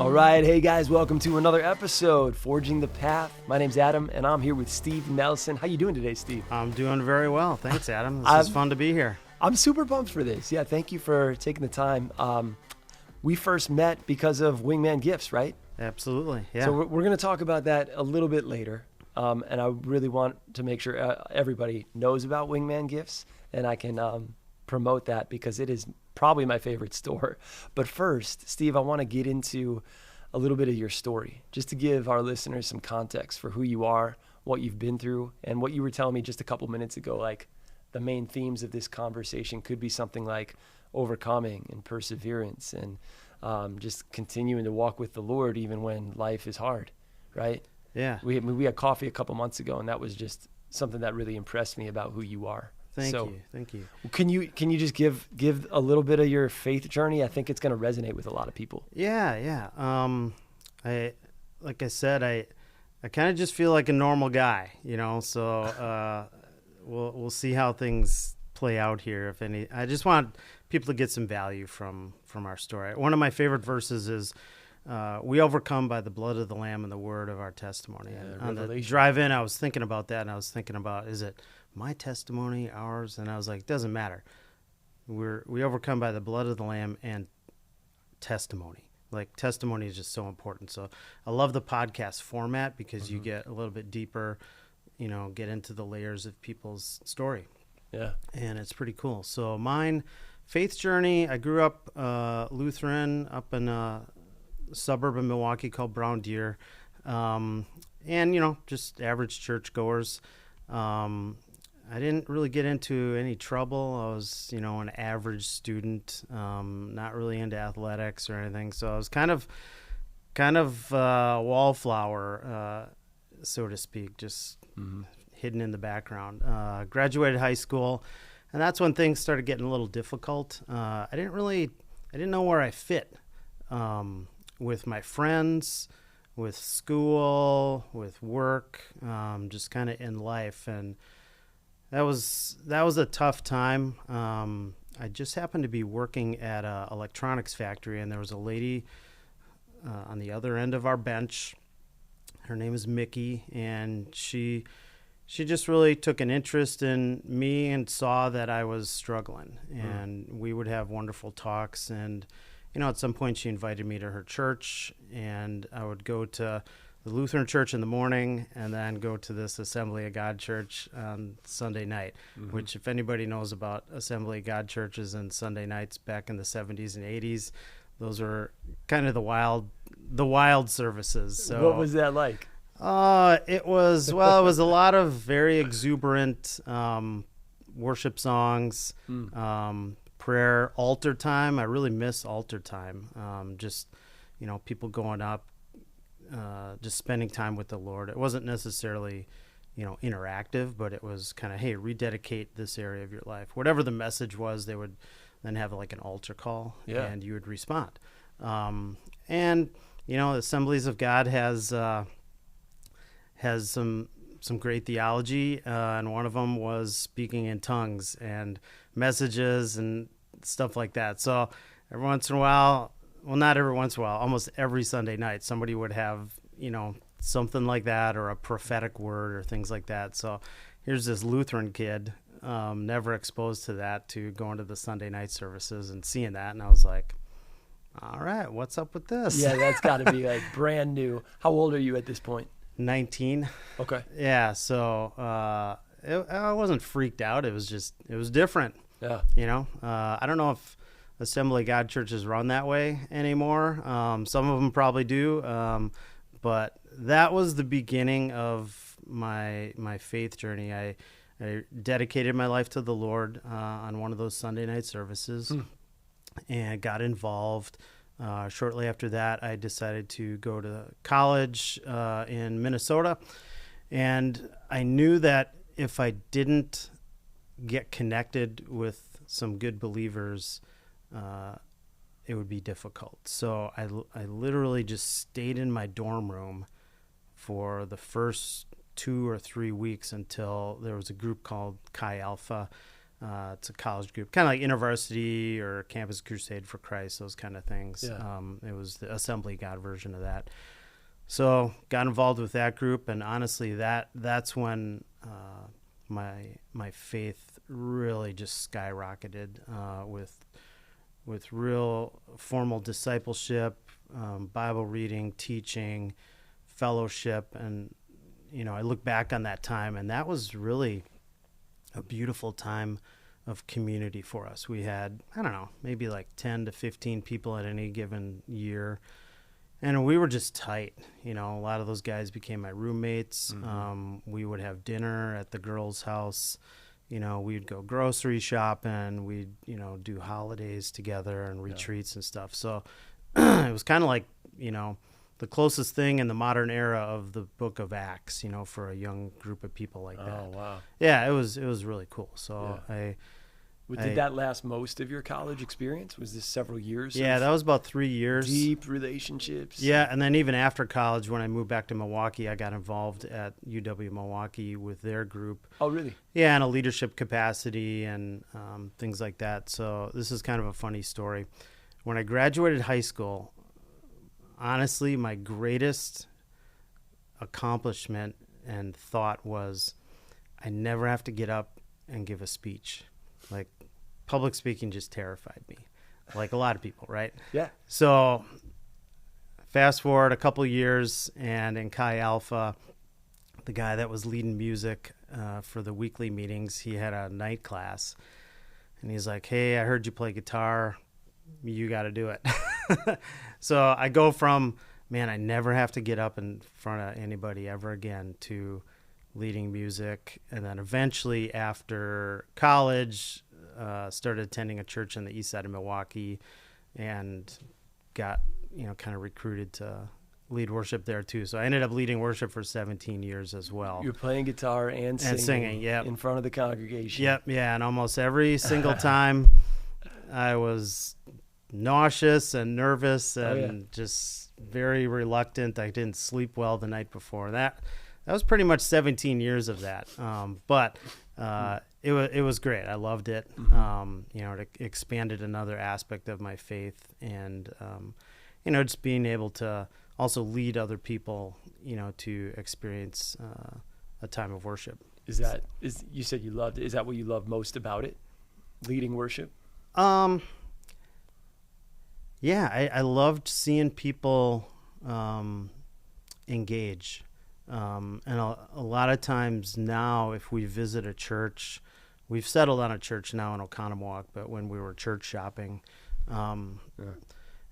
All right, hey guys, welcome to another episode, Forging the Path. My name's Adam, and I'm here with Steve Nelson. How you doing today, Steve? I'm doing very well. Thanks, Adam. This is fun to be here. I'm super pumped for this. Yeah, thank you for taking the time. We first met because of Wingman Gifts, right? Absolutely, yeah. So we're going to talk about that a little bit later, and I really want to make sure everybody knows about Wingman Gifts, and I can promote that because it is probably my favorite store. But first, Steve, I want to get into a little bit of your story, just to give our listeners some context for who you are, what you've been through, and what you were telling me just a couple minutes ago, like the main themes of this conversation could be something like overcoming and perseverance and just continuing to walk with the Lord even when life is hard, right? Yeah. We had coffee a couple months ago, and that was just something that really impressed me about who you are. Thank you. Can you just give a little bit of your faith journey? I think it's going to resonate with a lot of people. Yeah. Like I said, I kind of just feel like a normal guy, so we'll see how things play out here. I just want people to get some value from our story. One of my favorite verses is, we overcome by the blood of the Lamb and the word of our testimony. Yeah, on the drive in, I was thinking about that, and I was thinking about, is it my testimony, ours? And I was like, doesn't matter. We overcome by the blood of the Lamb and testimony. Like, testimony is just so important. So I love the podcast format because you get a little bit deeper, get into the layers of people's story. Yeah. And it's pretty cool. So mine, faith journey, I grew up Lutheran up in a suburb of Milwaukee called Brown Deer. And, just average churchgoers. I didn't really get into any trouble. I was, an average student, not really into athletics or anything. So I was kind of wallflower, so to speak, just hidden in the background. Graduated high school, and that's when things started getting a little difficult. I didn't know where I fit with my friends, with school, with work, just kind of in life. And that was a tough time. I just happened to be working at an electronics factory, and there was a lady on the other end of our bench. Her name is Mickey, and she just really took an interest in me and saw that I was struggling. And we would have wonderful talks. And, at some point she invited me to her church, and I would go to the Lutheran church in the morning and then go to this Assembly of God church on Sunday night, which, if anybody knows about Assembly of God churches and Sunday nights back in the 70s and 80s, those were kind of the wild services. So what was that like? It was a lot of very exuberant worship songs, prayer, altar time. I really miss altar time. Just, people going up, just spending time with the Lord. It wasn't necessarily, interactive, but it was kind of, hey, rededicate this area of your life. Whatever the message was, they would then have like an altar call, and you would respond. And, Assemblies of God has some great theology, and one of them was speaking in tongues and messages and stuff like that. So every once in a while, well, not every once in a while, almost every Sunday night, somebody would have, something like that, or a prophetic word or things like that. So here's this Lutheran kid, never exposed to that, to going to the Sunday night services and seeing that. And I was like, all right, what's up with this? Yeah, that's got to be like brand new. How old are you at this point? 19. Okay. Yeah. So I wasn't freaked out. It was different. Yeah. I don't know if Assembly of God churches run that way anymore. Some of them probably do. But that was the beginning of my faith journey. I dedicated my life to the Lord on one of those Sunday night services and got involved. Shortly after that, I decided to go to college in Minnesota. And I knew that if I didn't get connected with some good believers, it would be difficult. So I literally just stayed in my dorm room for the first 2 or 3 weeks until there was a group called Chi Alpha It's a college group, kind of like InterVarsity or Campus Crusade for Christ, those kind of things. Yeah. It was the Assembly God version of that. So got involved with that group, and honestly, that's when my faith really just skyrocketed with real formal discipleship, Bible reading, teaching, fellowship, and I look back on that time, and that was really a beautiful time of community for us. We had, I don't know, maybe like 10 to 15 people at any given year. And we were just tight. A lot of those guys became my roommates. Mm-hmm. We would have dinner at the girls' house. We'd go grocery shopping. We'd, do holidays together and retreats and stuff. So it was kind of like, the closest thing in the modern era of the book of Acts, for a young group of people like that. Oh, wow. Yeah, it was really cool. So Did that last most of your college experience? Was this several years? Yeah, that was about 3 years. Deep relationships. Yeah, and then even after college, when I moved back to Milwaukee, I got involved at UW Milwaukee with their group. Oh, really? Yeah, in a leadership capacity and things like that. So this is kind of a funny story. When I graduated high school, honestly, my greatest accomplishment and thought was I never have to get up and give a speech. Like, public speaking just terrified me, like a lot of people, right? Yeah. So fast forward a couple years, and in Chi Alpha, the guy that was leading music for the weekly meetings, he had a night class, and he's like, "Hey, I heard you play guitar. You got to do it." So I go from, man, I never have to get up in front of anybody ever again, to leading music. And then eventually after college, started attending a church on the east side of Milwaukee and got, kind of recruited to lead worship there too. So I ended up leading worship for 17 years as well. You're playing guitar and singing yep. in front of the congregation. Yep. Yeah. And almost every single time I was nauseous and nervous and just very reluctant. I didn't sleep well the night before. That was pretty much 17 years of that. But it was great. I loved it. Mm-hmm. It expanded another aspect of my faith, and just being able to also lead other people, to experience a time of worship. You said you loved it. Is that what you love most about it? Leading worship? Yeah, I loved seeing people engage. And a lot of times now, if we visit a church, we've settled on a church now in Oconomowoc, but when we were church shopping,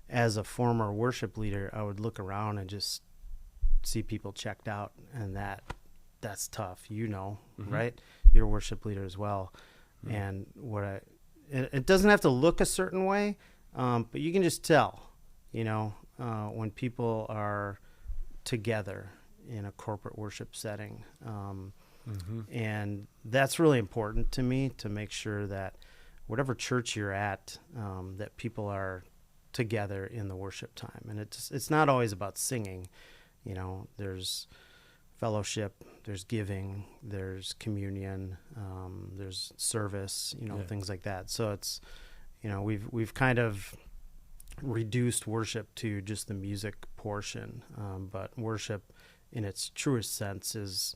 as a former worship leader, I would look around and just see people checked out, and that's tough, mm-hmm. right? You're a worship leader as well. Mm-hmm. And it doesn't have to look a certain way, but you can just tell, when people are together in a corporate worship setting. Mm-hmm. And that's really important to me, to make sure that whatever church you're at, that people are together in the worship time. And it's not always about singing. There's fellowship, there's giving, there's communion, there's service, things like that. So it's, we've kind of reduced worship to just the music portion, but worship in its truest sense is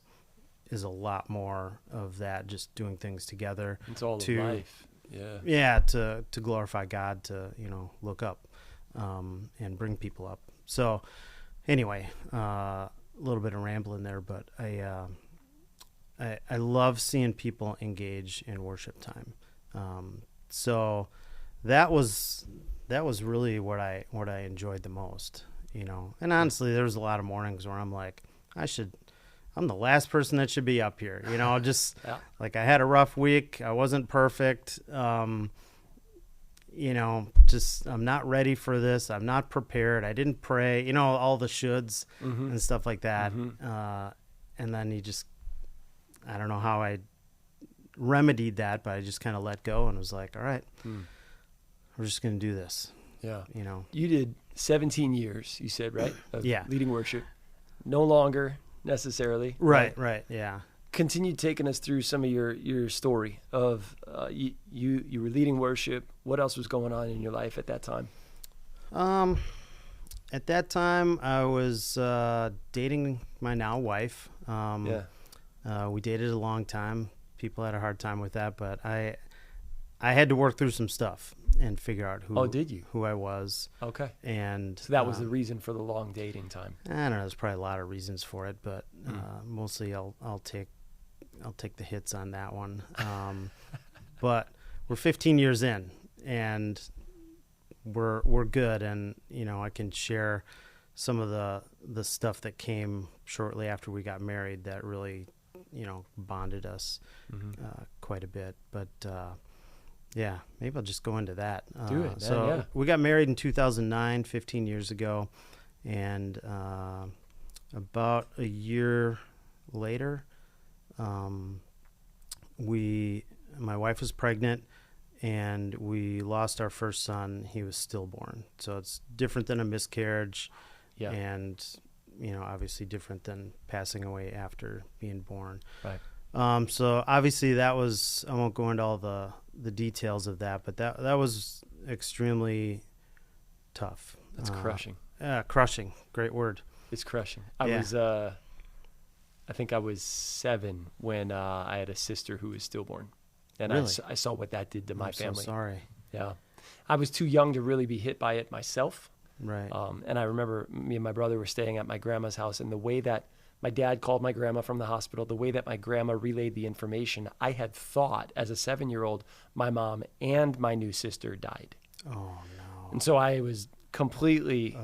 a lot more of that, just doing things together. It's all of life. Yeah, to glorify God, to look up and bring people up. So anyway, a little bit of rambling there, but I love seeing people engage in worship time. So that was really what I enjoyed the most, And honestly, there was a lot of mornings where I'm like, I'm the last person that should be up here, just like I had a rough week. I wasn't perfect. Just I'm not ready for this. I'm not prepared. I didn't pray, all the shoulds mm-hmm. and stuff like that. Mm-hmm. And then I don't know how I remedied that, but I just kind of let go and was like, all right, we're just going to do this. Yeah. You did 17 years, you said, right? Of leading worship. No longer necessarily. Right. Yeah. continue taking us through some of your story of you were leading worship. What else was going on in your life at that time? At that time, I was dating my now wife. We dated a long time. People had a hard time with that, but I had to work through some stuff and figure out who I was. Okay. And so that was the reason for the long dating time. I don't know. There's probably a lot of reasons for it, but mostly I'll take the hits on that one. But we're 15 years in, and we're good, and I can share some of the stuff that came shortly after we got married that really bonded us quite a bit. But yeah, maybe I'll just go into that. Do it. So we got married in 2009, 15 years ago, and about a year later, my wife was pregnant, and we lost our first son. He was stillborn. So it's different than a miscarriage, and obviously different than passing away after being born. Right. So obviously that was, I won't go into all the details of that, but that was extremely tough. That's crushing. Crushing. Great word. It's crushing. I think I was 7 when I had a sister who was stillborn. And really? I saw what that did to my family. So sorry. Yeah. I was too young to really be hit by it myself. Right. And I remember me and my brother were staying at my grandma's house, and the way that my dad called my grandma from the hospital, the way that my grandma relayed the information, I had thought as a 7-year-old, my mom and my new sister died. Oh, no. And so I was completely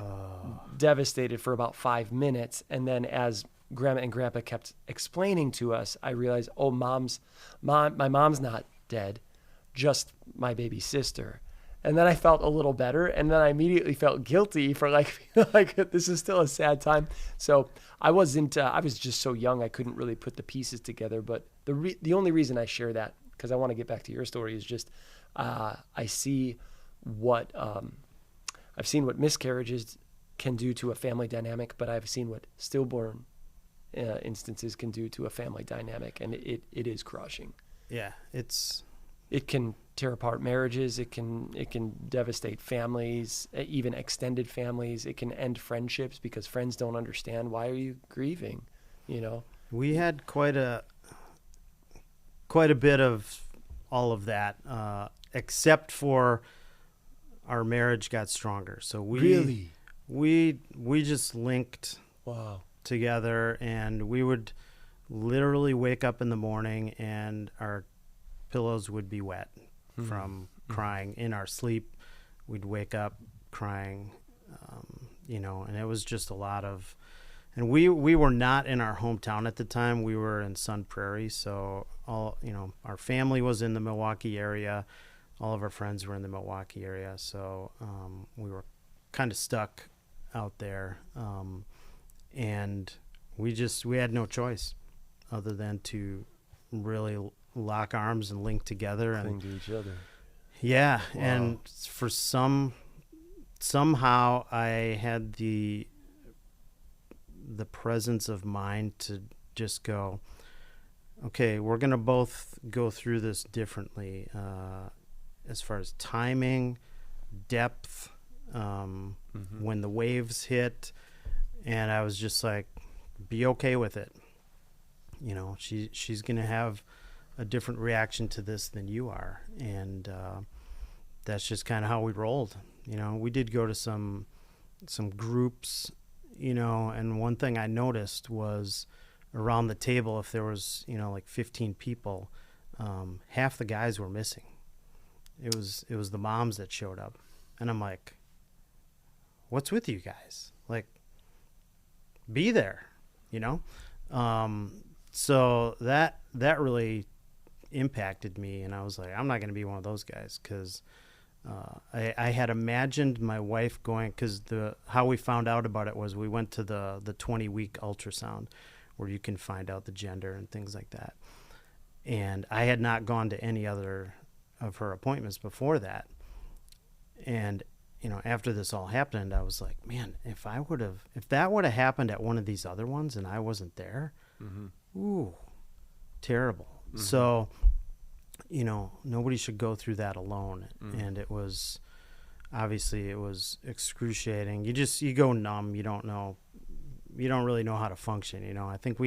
devastated for about 5 minutes. And then as Grandma and Grandpa kept explaining to us, I realized, my mom's not dead, just my baby sister. And then I felt a little better, and then I immediately felt guilty for like this is still a sad time. So I was just so young, I couldn't really put the pieces together. But the only reason I share that, because I want to get back to your story, is just I see what I've seen what miscarriages can do to a family dynamic, but I've seen what stillborn instances can do to a family dynamic, and it is crushing. Yeah, it can tear apart marriages. It can devastate families, even extended families. It can end friendships because friends don't understand, why are you grieving? We had quite a bit of all of that, except for our marriage got stronger. So we just linked. Wow. Together, and we would literally wake up in the morning and our pillows would be wet from crying in our sleep. We'd wake up crying, and it was just a lot of, and we were not in our hometown at the time. We were in Sun Prairie. So our family was in the Milwaukee area. All of our friends were in the Milwaukee area. So we were kind of stuck out there. And we had no choice other than to really lock arms and link together and cling to each other. Yeah. Wow. And for somehow I had the presence of mind to just go, okay, we're going to both go through this differently, as far as timing, depth, when the waves hit. And I was just like, be okay with it. She's going to have a different reaction to this than you are. And that's just kind of how we rolled. We did go to some groups, and one thing I noticed was around the table, if there was, like 15 people, half the guys were missing. It was the moms that showed up. And I'm like, what's with you guys? Like, be there, so that really impacted me, and I was like, I'm not going to be one of those guys, because I had imagined my wife going, because how we found out about it was we went to the 20-week ultrasound where you can find out the gender and things like that, and I had not gone to any other of her appointments before that. And after this all happened, I was like, man, if that would have happened at one of these other ones and I wasn't there, ooh, terrible. So, nobody should go through that alone. And it was excruciating. You go numb. You don't really know how to function. I think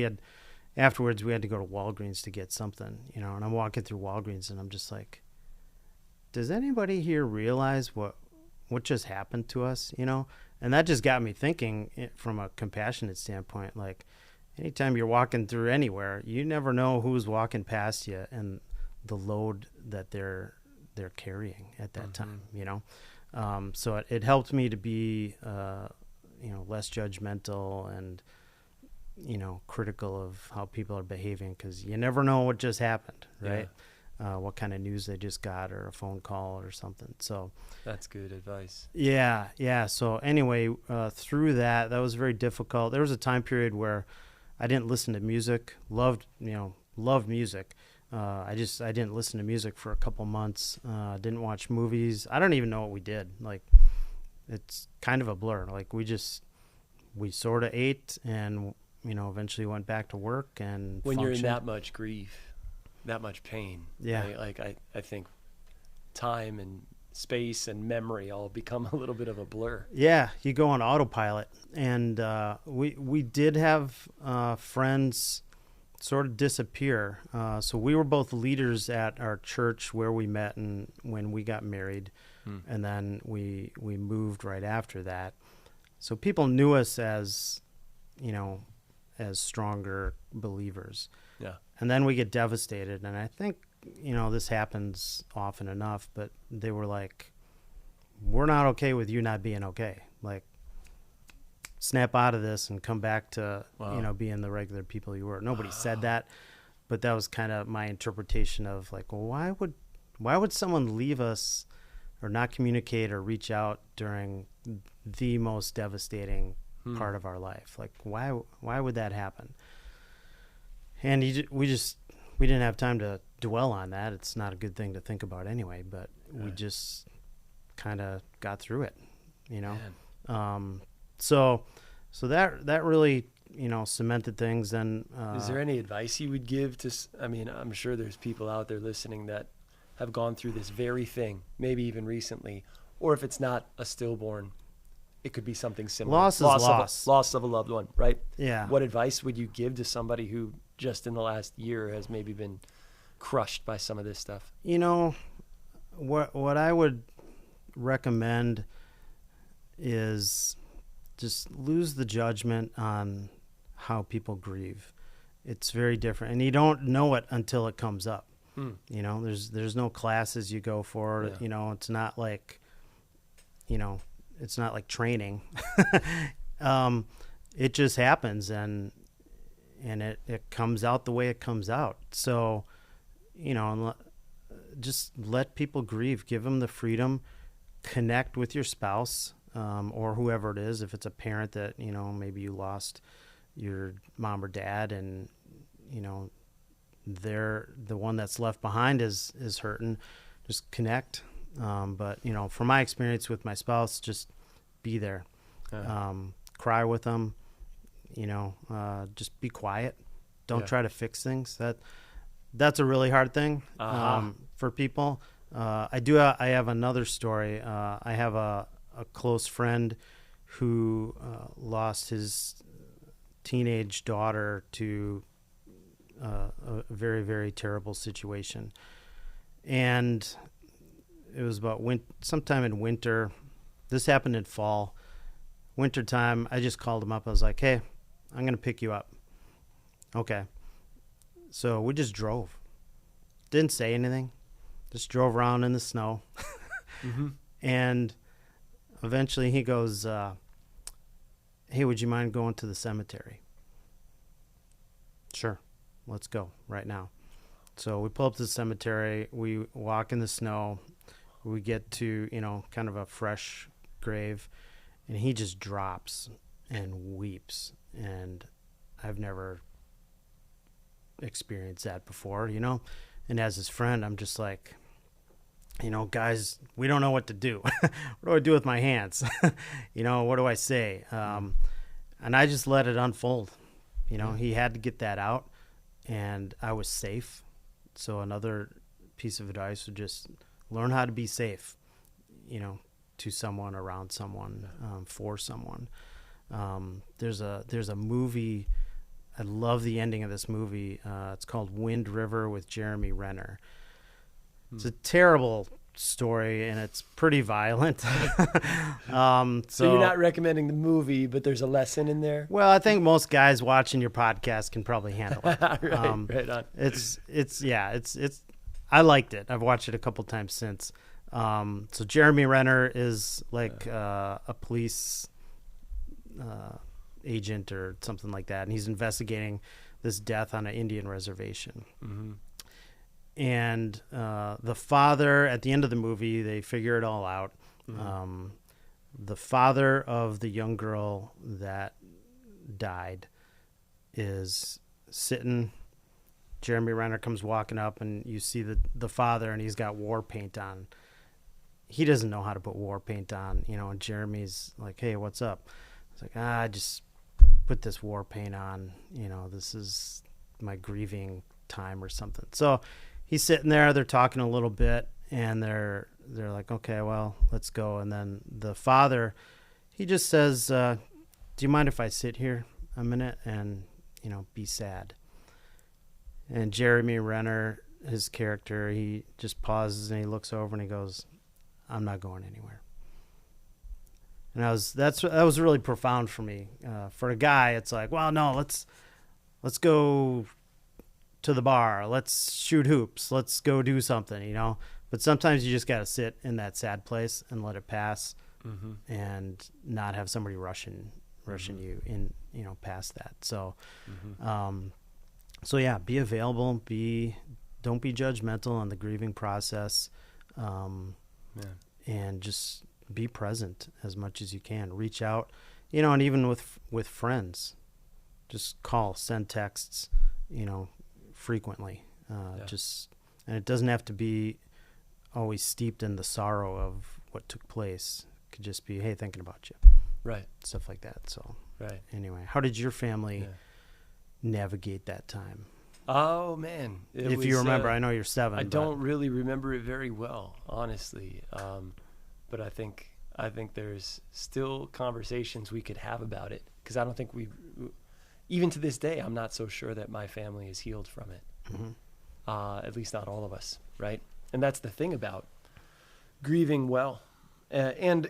afterwards we had to go to Walgreens to get something, and I'm walking through Walgreens and I'm just like, does anybody here realize what just happened to us? And that just got me thinking from a compassionate standpoint, like anytime you're walking through anywhere, you never know who's walking past you and the load that they're carrying at that time, so it helped me to be, less judgmental and, critical of how people are behaving, because you never know what just happened, right? What kind of news they just got, or a phone call or something. So that's good advice. Yeah. So anyway, through that was very difficult. There was a time period where I didn't listen to music. Loved music. I didn't listen to music for a couple months. Didn't watch movies. I don't even know what we did. Like, it's kind of a blur. Like, we sort of ate and, eventually went back to work and when functioned. You're in that much grief, that much pain. Yeah. I think time and space and memory all become a little bit of a blur. Yeah. You go on autopilot. And we did have friends sort of disappear. So we were both leaders at our church where we met and when we got married. And then we moved right after that. So people knew us as, as stronger believers. Yeah. And then we get devastated. And I think, this happens often enough, but they were like, we're not okay with you not being okay. Like, snap out of this and come back to, being the regular people you were. Nobody said that, but that was kind of my interpretation of like, well, why would someone leave us or not communicate or reach out during the most devastating part of our life? Like, why would that happen? And we didn't have time to dwell on that. It's not a good thing to think about anyway, but we just kind of got through it, So that really, cemented things. And is there any advice you would give to? I'm sure there's people out there listening that have gone through this very thing, maybe even recently, or if it's not a stillborn, it could be something similar. Loss of a loved one, right? Yeah. What advice would you give to somebody who just in the last year has maybe been crushed by some of this stuff? What I would recommend is just lose the judgment on how people grieve. It's very different, and you don't know it until it comes up. There's no classes you go for. It's not like, it's not like training. It just happens, and it comes out the way it comes out. So, just let people grieve. Give them the freedom. Connect with your spouse. Or whoever it is, if it's a parent that, maybe you lost your mom or dad and, they're the one that's left behind is hurting, just connect. But, from my experience with my spouse, just be there, cry with them, just be quiet. Don't try to fix things. That's a really hard thing, for people. I have another story. I have a close friend who lost his teenage daughter to a very, very terrible situation. And it was about sometime in winter. This happened in fall. Wintertime, I just called him up. I was like, hey, I'm going to pick you up. Okay. So we just drove. Didn't say anything. Just drove around in the snow. And eventually he goes, hey, would you mind going to the cemetery? Sure. Let's go right now. So we pull up to the cemetery. We walk in the snow. We get to, kind of a fresh grave. And he just drops and weeps. And I've never experienced that before, And as his friend, I'm just like, guys, we don't know what to do. What do I do with my hands? What do I say? And I just let it unfold. He had to get that out. and I was safe. So another piece of advice would just learn how to be safe, to someone, around someone, for someone. There's a movie. I love the ending of this movie. It's called Wind River with Jeremy Renner. It's a terrible story, and it's pretty violent. So you're not recommending the movie, but there's a lesson in there? Well, I think most guys watching your podcast can probably handle it. Right on. It's I liked it. I've watched it a couple times since. So Jeremy Renner is like a police agent or something like that, and he's investigating this death on an Indian reservation. Mm-hmm. And the father, at the end of the movie, they figure it all out. Mm-hmm. The father of the young girl that died is sitting. Jeremy Renner comes walking up, and you see the father, and he's got war paint on. He doesn't know how to put war paint on, and Jeremy's like, "Hey, what's up?" It's like, I just put this war paint on. This is my grieving time or something. So he's sitting there, they're talking a little bit, and they're like, okay, well, let's go. And then the father, he just says, do you mind if I sit here a minute and, be sad? And Jeremy Renner, his character, he just pauses and he looks over and he goes, I'm not going anywhere. And that was really profound for me. For a guy, it's like, well, no, let's go to the bar, let's shoot hoops, let's go do something, But sometimes you just got to sit in that sad place and let it pass, mm-hmm. and not have somebody rushing mm-hmm. you in, past that. So, mm-hmm. So yeah, be available, don't be judgmental on the grieving process, and just be present as much as you can. Reach out, and even with friends, just call, send texts, frequently. And it doesn't have to be always steeped in the sorrow of what took place. It could just be, hey, thinking about you. Right. Stuff like that. So right. Anyway, how did your family navigate that time? Oh man. If you remember, I know you're 7. I don't really remember it very well, honestly. But I think there's still conversations we could have about it, because I don't think even to this day, I'm not so sure that my family is healed from it. Mm-hmm. At least not all of us, right? And that's the thing about grieving well, and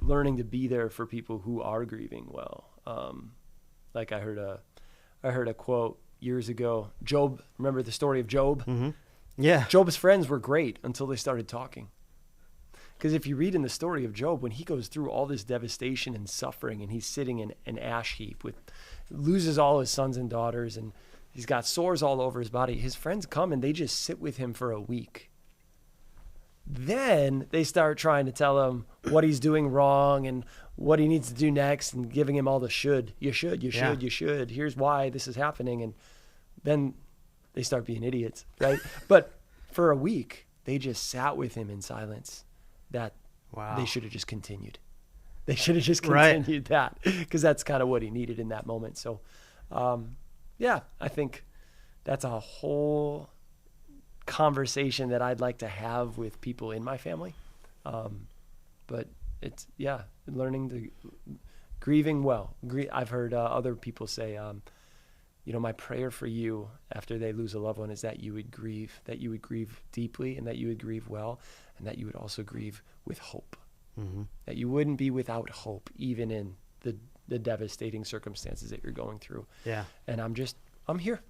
learning to be there for people who are grieving well. Like I heard a quote years ago. Job, remember the story of Job? Mm-hmm. Yeah. Job's friends were great until they started talking. Because if you read in the story of Job, when he goes through all this devastation and suffering, and he's sitting in an ash heap, loses all his sons and daughters, and he's got sores all over his body, his friends come and they just sit with him for a week. Then they start trying to tell him what he's doing wrong and what he needs to do next, and giving him all the should. You should. Here's why this is happening. And then they start being idiots, right? But for a week, they just sat with him in silence. They should have just continued. They should have just continued that, because that's kind of what he needed in that moment. So, I think that's a whole conversation that I'd like to have with people in my family. But it's, learning to grieving well. I've heard other people say, my prayer for you after they lose a loved one is that you would grieve deeply, and that you would grieve well, and that you would also grieve with hope. Mm-hmm. That you wouldn't be without hope, even in the devastating circumstances that you're going through. Yeah. And I'm here.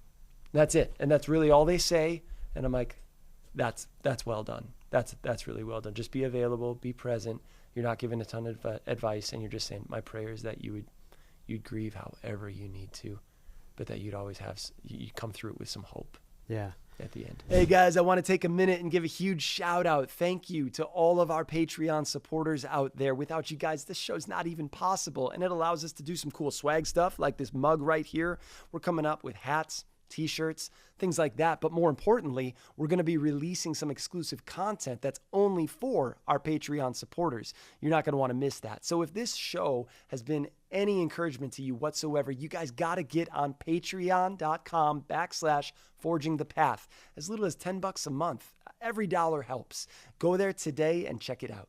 That's it. And that's really all they say. And I'm like, that's well done. That's really well done. Just be available, be present. You're not giving a ton of advice, and you're just saying, my prayer is that you'd grieve however you need to, but that you'd always you come through it with some hope. Yeah. At the end. Hey guys, I want to take a minute and give a huge shout out. Thank you to all of our Patreon supporters out there. Without you guys, this show's not even possible, and it allows us to do some cool swag stuff like this mug right here. We're coming up with hats, t-shirts, things like that. But more importantly, we're going to be releasing some exclusive content that's only for our Patreon supporters. You're not going to want to miss that. So if this show has been any encouragement to you whatsoever, you guys got to get on patreon.com/forging the path. As little as $10 a month. Every dollar helps. Go there today and check it out.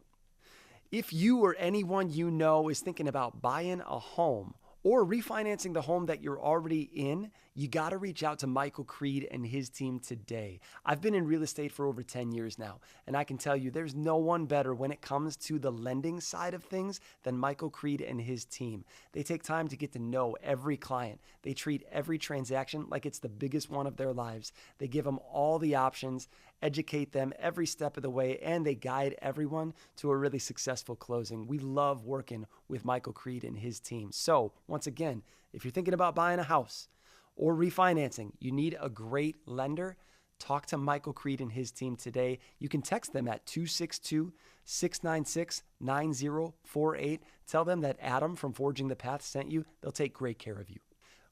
If you or anyone you know is thinking about buying a home or refinancing the home that you're already in, you got to reach out to Michael Creed and his team today. I've been in real estate for over 10 years now, and I can tell you there's no one better when it comes to the lending side of things than Michael Creed and his team. They take time to get to know every client. They treat every transaction like it's the biggest one of their lives. They give them all the options, educate them every step of the way, and they guide everyone to a really successful closing. We love working with Michael Creed and his team. So, once again, if you're thinking about buying a house or refinancing, you need a great lender, talk to Michael Creed and his team today. You can text them at 262-696-9048. Tell them that Adam from Forging the Path sent you. They'll take great care of you.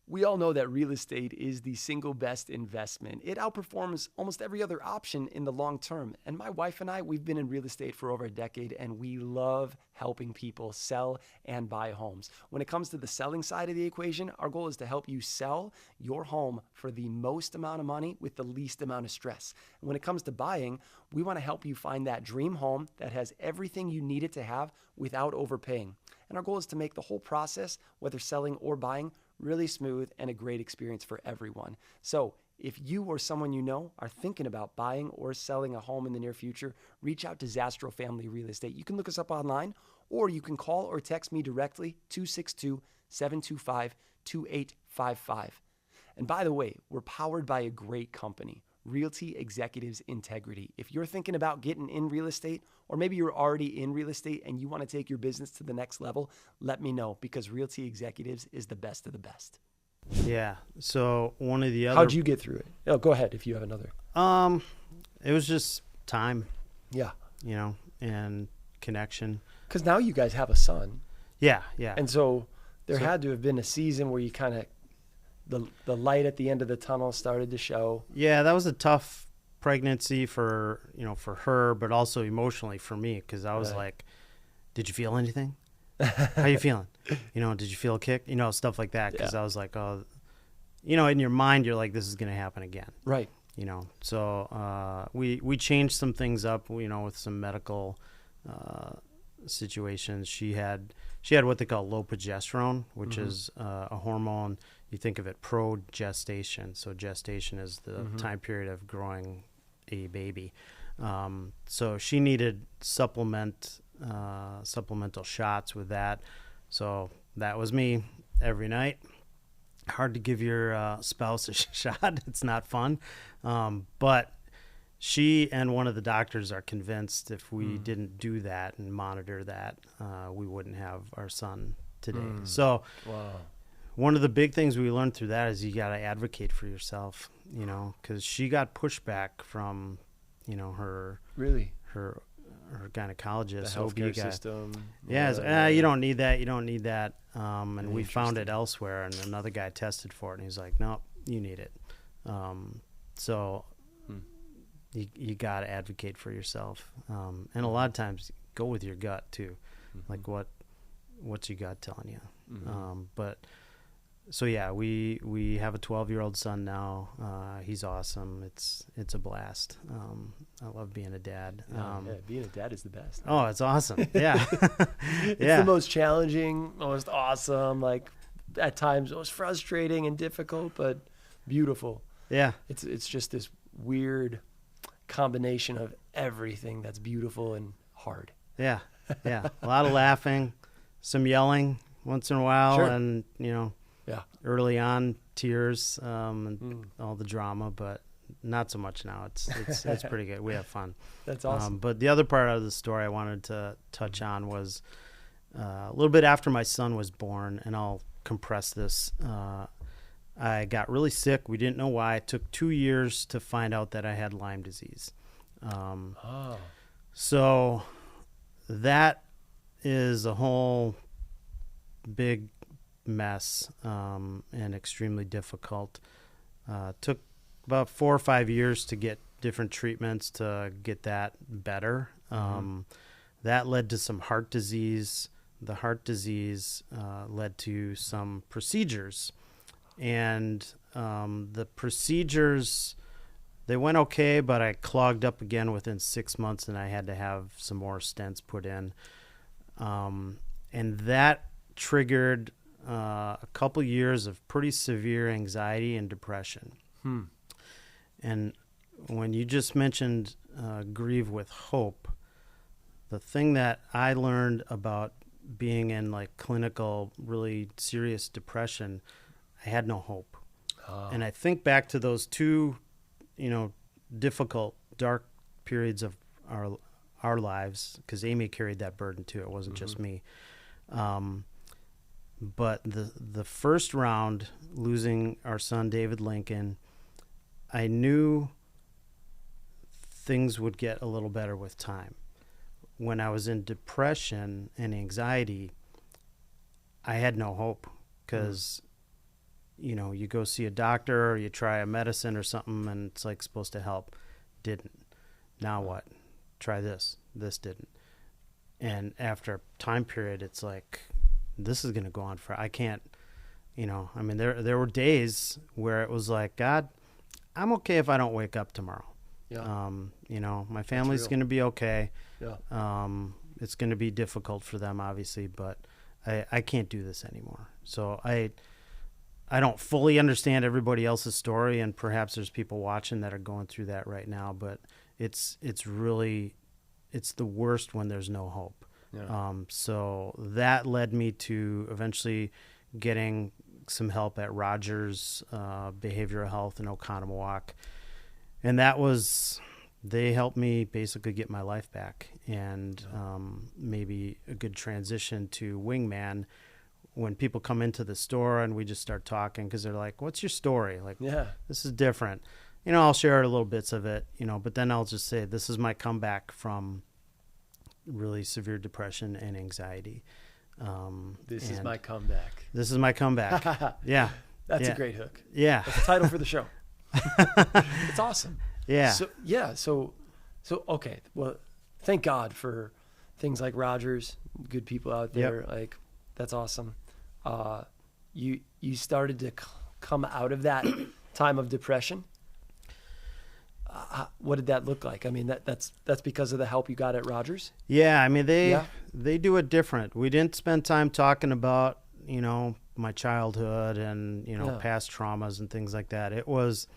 We all know that real estate is the single best investment. It outperforms almost every other option in the long term. And my wife and I, we've been in real estate for over a decade, and we love helping people sell and buy homes. When it comes to the selling side of the equation, our goal is to help you sell your home for the most amount of money with the least amount of stress. And when it comes to buying, we want to help you find that dream home that has everything you need it to have without overpaying. And our goal is to make the whole process, whether selling or buying, really smooth and a great experience for everyone. So if you or someone you know are thinking about buying or selling a home in the near future, reach out to Zastrow Family Real Estate. You can look us up online, or you can call or text me directly, 262-725-2855. And by the way, we're powered by a great company, Realty Executives Integrity. If you're thinking about getting in real estate, or maybe you're already in real estate and you want to take your business to the next level, let me know, because Realty Executives is the best of the best. Yeah. So one of the other. How'd you get through it? Oh, go ahead if you have another. It was just time. Yeah. And connection. Because now you guys have a son. Yeah. And so there had to have been a season where you kind of, the light at the end of the tunnel started to show. Yeah, that was a tough pregnancy for her, but also emotionally for me, because I was like, did you feel anything? How you feeling? Did you feel a kick? Stuff like that, because I was like, oh, in your mind, you're like, this is going to happen again. Right. So we changed some things up, with some medical situations. She had what they call low progesterone, which is a hormone. You think of it pro-gestation. So gestation is the time period of growing a baby. So she needed supplemental shots with that. So that was me every night. Hard to give your spouse a shot. It's not fun. But she and one of the doctors are convinced if we didn't do that and monitor that, we wouldn't have our son today. So one of the big things we learned through that is you got to advocate for yourself, because she got pushback from, her gynecologist, the healthcare system. Yeah, you don't need that. You don't need that. And we found it elsewhere, and another guy tested for it, and he's like, no, you need it. So you got to advocate for yourself. And a lot of times go with your gut too. Like what's your gut telling you? But so yeah, we have a 12-year-old son now. He's awesome. It's a blast. I love being a dad. Being a dad is the best. Oh, it's awesome. Yeah. It's the most challenging, most awesome, like at times most frustrating and difficult, but beautiful. Yeah. It's just this weird combination of everything that's beautiful and hard. Yeah. A lot of laughing, some yelling once in a while, and early on tears, and all the drama, but not so much now. It's pretty good. We have fun. That's awesome. But the other part of the story I wanted to touch on was a little bit after my son was born, and I'll compress this. I got really sick. We didn't know why. It took 2 years to find out that I had Lyme disease. So that is a whole big mess, and extremely difficult. Took about 4 or 5 years to get different treatments to get that better. That led to some heart disease. The heart disease led to some procedures. And the procedures, they went okay, but I clogged up again within 6 months, and I had to have some more stents put in. And that triggered a couple years of pretty severe anxiety and depression. And when you just mentioned grieve with hope, the thing that I learned about being in like clinical, really serious depression, I had no hope. And I think back to those two, difficult, dark periods of our lives, because Amy carried that burden too. It wasn't just me. But the first round, losing our son David Lincoln, I knew things would get a little better with time. When I was in depression and anxiety, I had no hope, because you go see a doctor or you try a medicine or something and it's like supposed to help. Didn't. Now what? Try this. This didn't. And after a time period, it's like, this is going to go on for, I can't, there were days where it was like, God, I'm okay if I don't wake up tomorrow. Yeah. My family's going to be okay. Yeah. It's going to be difficult for them, obviously, but I can't do this anymore. So I don't fully understand everybody else's story, and perhaps there's people watching that are going through that right now, but it's the worst when there's no hope. Yeah. So that led me to eventually getting some help at Rogers Behavioral Health in Oconomowoc. And they helped me basically get my life back, and maybe a good transition to Wingman. When people come into the store and we just start talking, because they're like, what's your story? Like, this is different. I'll share little bits of it, but then I'll just say, this is my comeback from really severe depression and anxiety. This is my comeback. This is my comeback. Yeah. That's a great hook. Yeah. That's the title for the show. It's awesome. Yeah. So, okay. Well, thank God for things like Rogers, good people out there. Yep. Like, that's awesome. You started to come out of that time of depression. What did that look like? I mean, that's because of the help you got at Rogers? Yeah. I mean, they do it different. We didn't spend time talking about, my childhood and, past traumas and things like that. It was,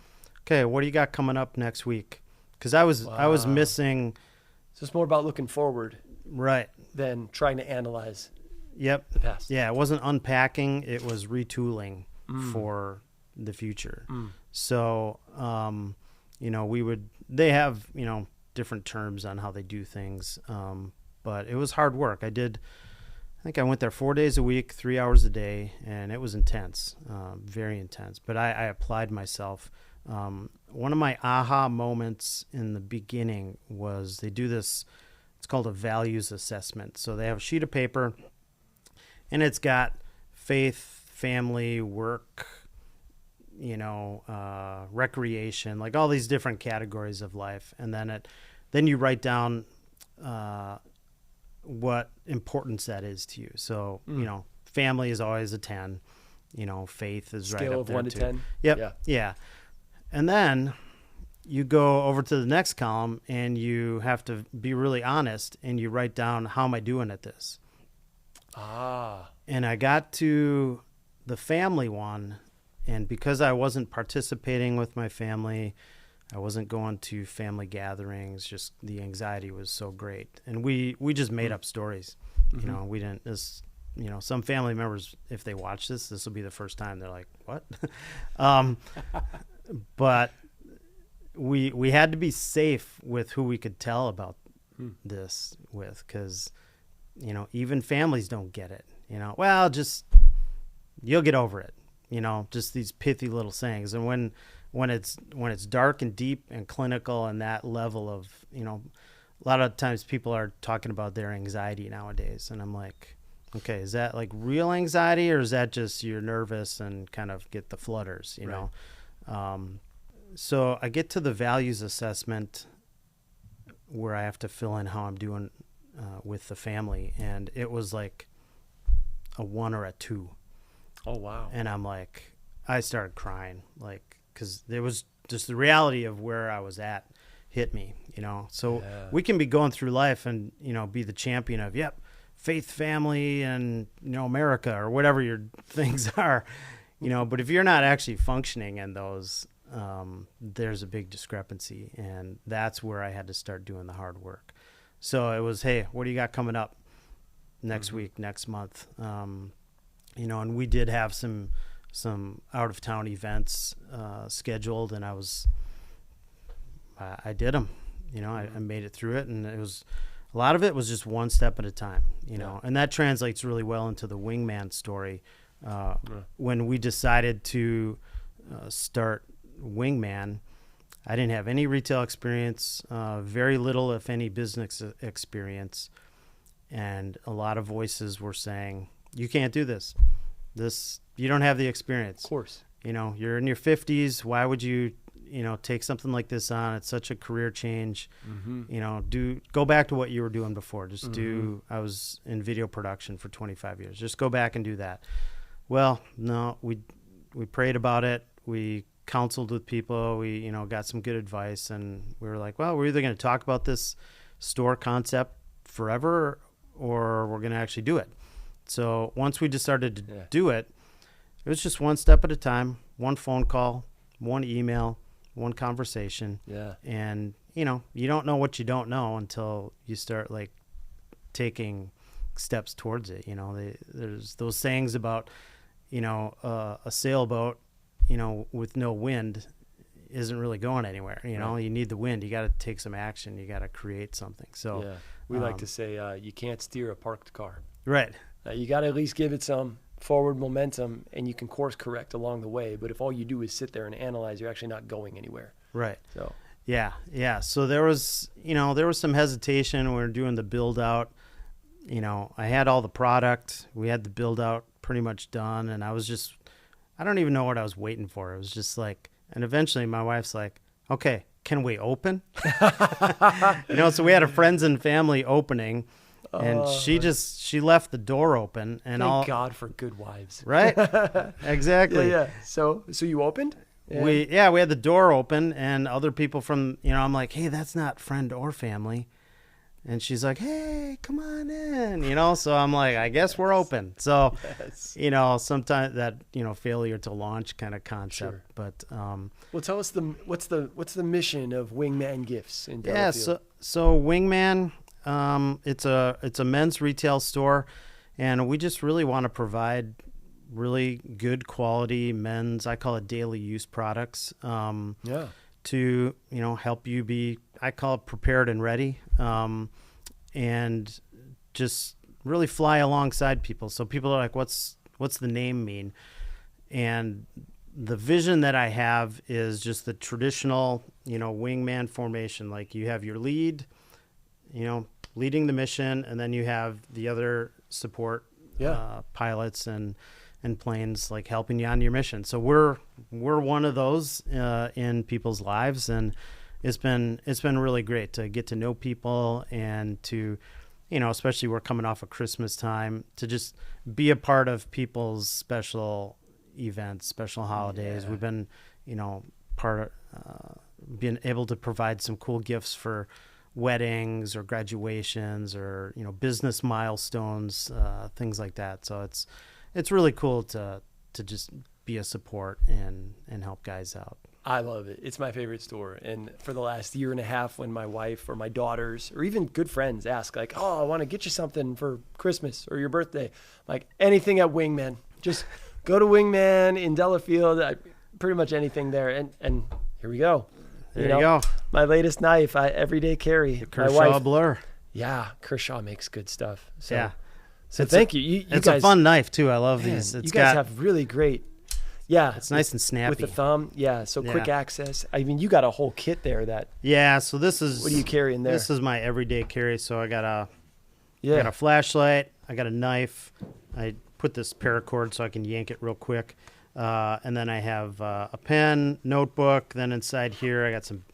okay, what do you got coming up next week? Because I was missing. So it's more about looking forward, right, than trying to analyze. Yep. The past. Yeah, it wasn't unpacking. It was retooling for the future. So, they have, different terms on how they do things. But it was hard work. I think I went there 4 days a week, 3 hours a day, and it was intense, very intense. But I applied myself. One of my aha moments in the beginning was they do this, it's called a values assessment. So they have a sheet of paper, and it's got faith, family, work, recreation, like all these different categories of life. And then you write down what importance that is to you. So, family is always a 10, faith is Scale right up of there 1 to too. 10. Yep. Yeah. And then you go over to the next column and you have to be really honest, and you write down, how am I doing at this? And I got to the family one, and because I wasn't participating with my family, I wasn't going to family gatherings, just the anxiety was so great. And we just made up stories. We didn't, some family members, if they watch this will be the first time they're like, what? But we had to be safe with who we could tell about this with, because, even families don't get it. Well, just, you'll get over it. Just these pithy little sayings. And when it's dark and deep and clinical and that level of, a lot of times people are talking about their anxiety nowadays. And I'm like, okay, is that like real anxiety, or is that just you're nervous and kind of get the flutters, Right. So I get to the values assessment where I have to fill in how I'm doing with the family, and it was like a 1 or a 2. Oh, wow. And I'm like, I started crying, like, because there was just the reality of where I was at hit me, So we can be going through life and, be the champion of, yep, faith, family, and, America, or whatever your things are, but if you're not actually functioning in those, there's a big discrepancy. And that's where I had to start doing the hard work. So it was, hey, what do you got coming up next week, next month? And we did have some out of town events scheduled, and I did them. I made it through it, and it was a lot of it was just one step at a time. And that translates really well into the Wingman story. When we decided to start Wingman, I didn't have any retail experience, very little, if any, business experience, and a lot of voices were saying, "You can't do this. You don't have the experience. Of course. You're in your 50s. Why would you, take something like this on? It's such a career change. Go back to what you were doing before. I was in video production for 25 years. Just go back and do that." Well, no, we prayed about it. We counseled with people. We, got some good advice, and we were like, well, we're either going to talk about this store concept forever, or we're going to actually do it. So once we decided to do it, it was just one step at a time, one phone call, one email, one conversation. Yeah. And, you don't know what you don't know until you start like taking steps towards it. There's those sayings about, a sailboat, with no wind isn't really going anywhere. You need the wind. You got to take some action. You got to create something. So we like to say you can't steer a parked car. Right. You got to at least give it some forward momentum, and you can course correct along the way. But if all you do is sit there and analyze, you're actually not going anywhere. Right. So yeah. So there was some hesitation when we were doing the build out. I had all the product. We had the build out pretty much done, and I don't even know what I was waiting for. It was just like, and eventually my wife's like, "Okay, can we open?" So we had a friends and family opening. And she left the door open, and thank God for good wives, right? Exactly. Yeah. So you opened? Yeah. We had the door open, and other people from I'm like, "Hey, that's not friend or family," and she's like, "Hey, come on in," So I'm like, "I guess we're open." So sometimes that failure to launch kind of concept, sure. But well, tell us what's the mission of Wingman Gifts in Delafield? Yeah, so Wingman. It's a men's retail store, and we just really want to provide really good quality men's, I call it daily use products, to, help you be, I call it prepared and ready, and just really fly alongside people. So people are like, what's the name mean? And the vision that I have is just the traditional, wingman formation. Like you have your lead, leading the mission, and then you have the other support pilots and planes like helping you on your mission. So we're one of those in people's lives, and it's been really great to get to know people and to, especially we're coming off of Christmas time, to just be a part of people's special events, special holidays. Yeah. We've been, being able to provide some cool gifts for weddings or graduations or business milestones, things like that. So it's really cool to just be a support and help guys out. I love it. It's my favorite store. And for the last year and a half, when my wife or my daughters or even good friends ask like, "Oh, I want to get you something for Christmas or your birthday," like anything at Wingman, just go to Wingman in Delafield. Pretty much anything there. And here we go. There you go. My latest knife, everyday carry. The Kershaw Blur. Yeah, Kershaw makes good stuff. So, yeah. So thank you. You it's guys, a fun knife too. I love these. You guys have really great. Yeah, it's nice and snappy with the thumb. Yeah, so quick access. I mean, you got a whole kit there. So this is. What do you carry in there? This is my everyday carry. So I got a flashlight. I got a knife. I put this paracord so I can yank it real quick. And then I have a pen, notebook. Then inside here, I got some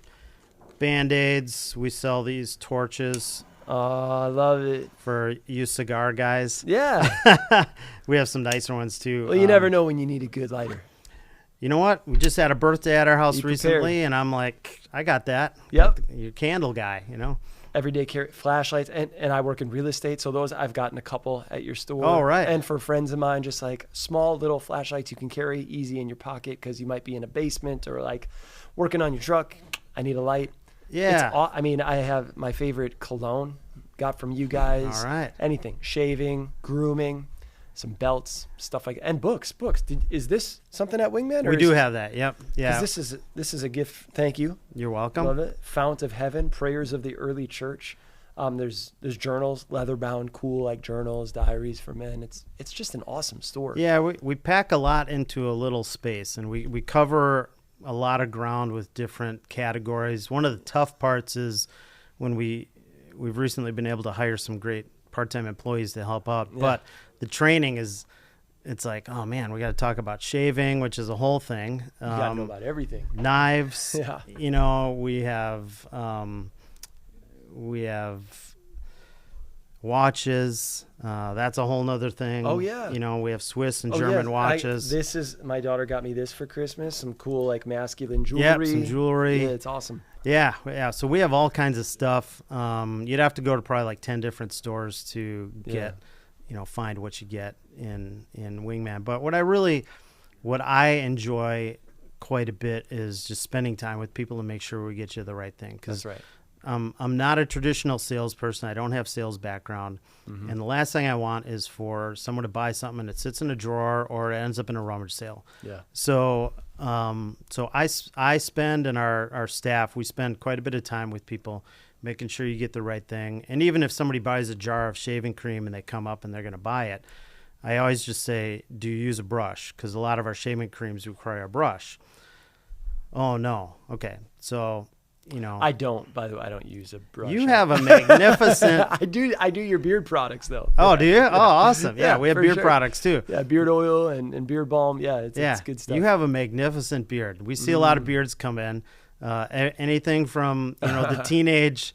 Band-Aids. We sell these torches. Oh, I love it. For you cigar guys. Yeah. We have some nicer ones too. Well, you never know when you need a good lighter. You know what? We just had a birthday at our house Be recently, prepared. and I'm like, I got that. Yep. You're a candle guy, you know? Everyday carry flashlights, and I work in real estate, so those I've gotten a couple at your store. Oh, right. And for friends of mine, just like small little flashlights you can carry easy in your pocket because you might be in a basement or like working on your truck. I need a light. Yeah. I mean, I have my favorite cologne got from you guys. All right. Anything, shaving, grooming, some belts, stuff like, and books. Is this something at Wingman? We do have that. Yep. Yeah. This is a gift. Thank you. You're welcome. Love it. Fount of Heaven, Prayers of the Early Church. There's journals, leather bound, cool like journals, diaries for men. It's just an awesome store. Yeah, we pack a lot into a little space, and we cover a lot of ground with different categories. One of the tough parts is when we've recently been able to hire some great part-time employees to help out, but the training it's like, oh man, we got to talk about shaving, which is a whole thing. You got to know about everything. Knives. Yeah. You know, we have watches. That's a whole nother thing. Oh yeah. You know, we have Swiss and German watches. My daughter got me this for Christmas. Some cool like masculine jewelry. Yep, some jewelry. Yeah, it's awesome. Yeah. So we have all kinds of stuff. You'd have to go to probably like 10 different stores to get, find what you get in Wingman. But what I enjoy quite a bit is just spending time with people to make sure we get you the right thing. That's right. I'm not a traditional salesperson. I don't have sales background. Mm-hmm. And the last thing I want is for someone to buy something and it sits in a drawer or it ends up in a rummage sale. Yeah. So I spend, and our staff, we spend quite a bit of time with people making sure you get the right thing. And even if somebody buys a jar of shaving cream and they come up and they're going to buy it, I always just say, do you use a brush? Because a lot of our shaving creams require a brush. Oh, no. Okay. So... I don't. By the way, I don't use a brush. You have a magnificent. I do your beard products though. Oh, do you? Oh, awesome. Yeah, we have beard products too. Yeah, beard oil and beard balm. Yeah, it's good stuff. You have a magnificent beard. We see a lot of beards come in. Anything from the teenage,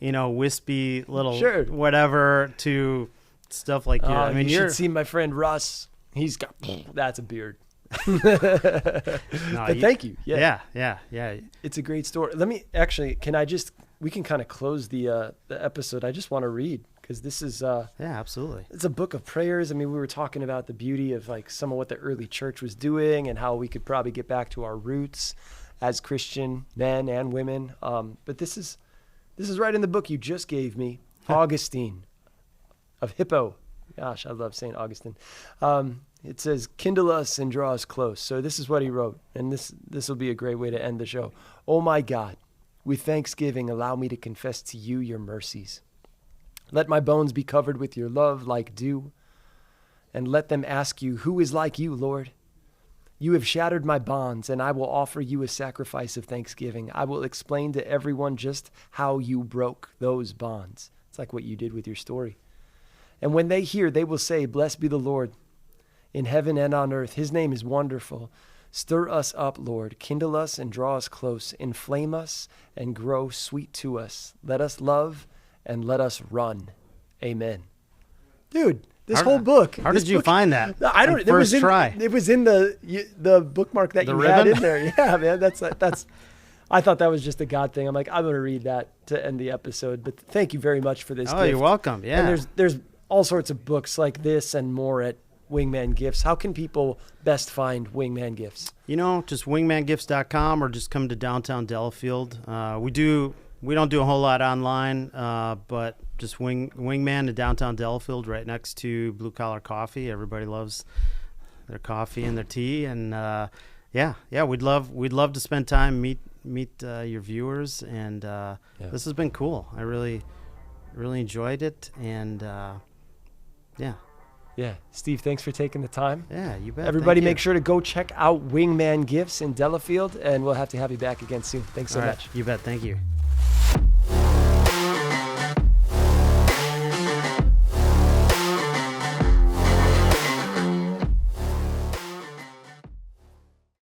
wispy little whatever to stuff like I mean, you should see my friend Russ. He's got that's a beard. Thank you. Yeah. It's a great story. Let me actually. We can kind of close the episode. I just want to read because this is. Absolutely. It's a book of prayers. I mean, we were talking about the beauty of like some of what the early church was doing and how we could probably get back to our roots as Christian men and women. But this is right in the book you just gave me, Augustine of Hippo. Gosh, I love St. Augustine. It says, kindle us and draw us close. So this is what he wrote, and this will be a great way to end the show. Oh my God, with thanksgiving, allow me to confess to you your mercies. Let my bones be covered with your love like dew, and let them ask you, who is like you, Lord? You have shattered my bonds, and I will offer you a sacrifice of thanksgiving. I will explain to everyone just how you broke those bonds. It's like what you did with your story. And when they hear, they will say, blessed be the Lord in heaven and on earth. His name is wonderful. Stir us up, Lord. Kindle us and draw us close. Inflame us and grow sweet to us. Let us love and let us run. Amen. Dude, this whole book. How did you find that? I don't. It was in the bookmark that you had in there. Yeah, man. That's. I thought that was just a God thing. I'm like, I'm going to read that to end the episode. But thank you very much for this. Oh, gift. You're welcome. Yeah. And there's all sorts of books like this and more at Wingman Gifts. How can people best find Wingman Gifts? Just wingmangifts.com or just come to downtown Delafield. We don't do a whole lot online, but just Wingman in downtown Delafield, right next to Blue Collar Coffee. Everybody loves their coffee and their tea, and we'd love to spend time meet your viewers, and this has been cool. I really enjoyed it, and Yeah, Steve, thanks for taking the time. Yeah, you bet. Everybody make sure to go check out Wingman Gifts in Delafield, and we'll have to have you back again soon. Thanks so much. You bet. Thank you.